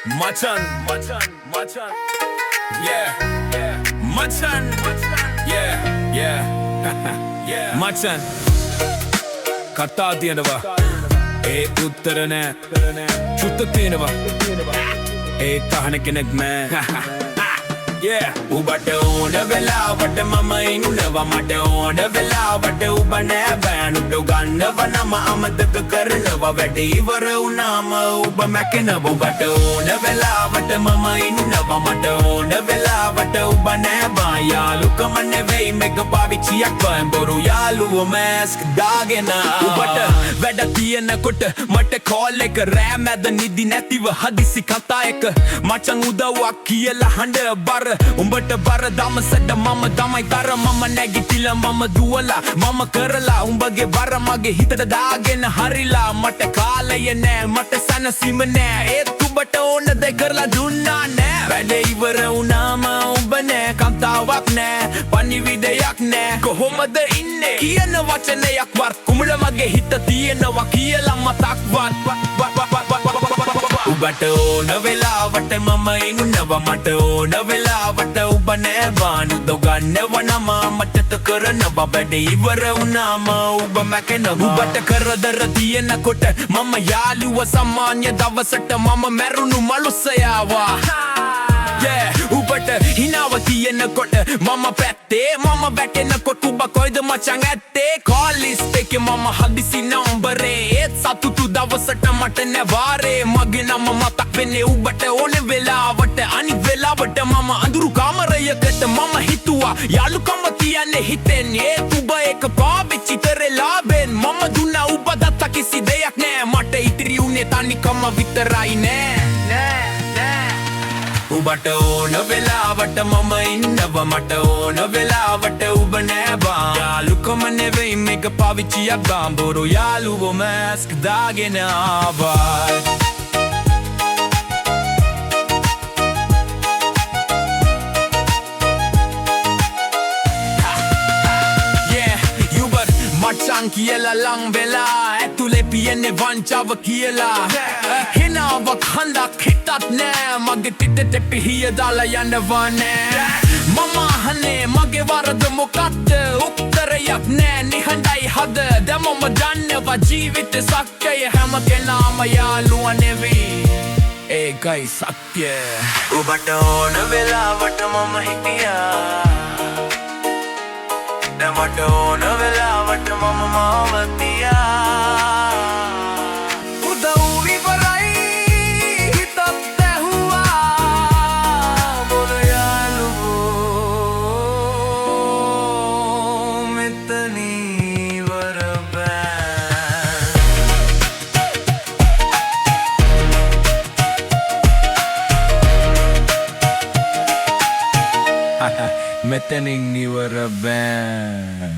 Machan, machan, machan. Yeah, yeah. Machan, yeah, yeah. Yeah. Machan. කතා තියෙනවා. ඒ උත්තර නෑ. චුත්ත තියෙනවා. ඒ තහන කෙනෙක් මෑ. Yeah. උඹට ඕන වෙලාවට මම ඉන්නවා මට ඕන වෙලාවට උඹ නෑ බෑනුට ගන්නවා නම අමතක කරනවා වැඩ ඉවර වුණාම උඹ මැකෙනවා උඹට ඕන වෙලාවට මම ඉන්නවා මට ඕන වෙලාවට උඹ නෑ බා යාළුකම නෙවෙයි මේක පාවිච්චියක් බෑ බොරු යාළුවෝ මැස්ක් දාගෙන උඹට වැඩ තියෙනකොට මට කෝල් එක රෑ මැද නිදි නැතිව හදිසි කතා එක මචං උදව්වක් කියලා හඬ බර උඹට බර දමසට මම තමයි තර මම නැගිටිලා මම දුවලා මම කරලා උඹගේ බර මගේ හිතට දාගෙන හරිලා මට කාලය නෑ මට සනසීම නෑ ඒත් උඹට ඕන දේ කරලා දුන්නා නෑ වැඩ ඉවර වුණාම උඹ නෑ කතාවක් නෑ පණිවිඩයක් නෑ කොහොමද ඉන්නේ කියන වචනයක් වත් කුමල මගේ හිත තියෙනවා කියලා මතක්වත් උඹට ඕන වෙලාවට මම ඉන්නවා මට ඕන වෙලාවට උඹ නෑ බානු දොගන්නව නම මටත කරනවා වැඩ ඉවර වුණාම උඹ මැකෙනවා උඹට කරදර තියෙනකොට මම යාළුව සාමාන්‍ය දවසට මම මැරුණු මලුස්සයාවා උඹට හිනාව තියෙනකොට මම පැත්තේ මම වැටෙනකොට උඹ කොයිද මචං ඇත්තේ කෝල් ලිස්ට් එකේ මම හදිසි නම්බරේ ඒත් සතුටු දවසට මට නැවාරේ මගේ නම මතක් වෙන්නේ උඹට ඕන වෙලාවට අනිත් වෙලාවට මම අඳුරු කාමරයකට මම හිතුවා යාළුකම තියන්නේ හිතෙන් ඒත් උඹ එක පාවිච්චි කරලා බෙන් මම දුන්නා උඹ දත්ත කිසි දෙයක් නෑ මට ඉතිරි උනේ තනිකම විතරයි නෑ උඹට ඕන වෙලාවට මම ඉන්නවා මට ඕන වෙලාවට උඹ නෑ බා යාළුකම නෙවෙයි මේක පාවිච්චියක් බා බොරු යාළුවෝ මැස්ක් දාගෙන ආවා මචං කියලා ලං වෙලා ඇතුලේ පියන්නේ වංචාව කියලා හිනාවක් හඳක් හිතත් නෑ මගේ තිතට පිහිය දාලා යනවා නෑ මම අහන්නේ මගේ වරද මොකක්ද උත්තරයක් නෑ නිහඬයි හද දැන් මම දන්නවා ජීවිත සත්‍යය හැම කෙනාම යාළුවා නෙවෙයි ඒකයි සත්‍ය උඹට ඕන වෙලාවට මම හිටියා මට ඕන වෙලාවට මම මාවතියා උදව් ඉවරයි හිතත් ඇහුවා බොර යාළුවෝ මෙතන ඉවර බෑ මෙතනින් ඉවර බෑ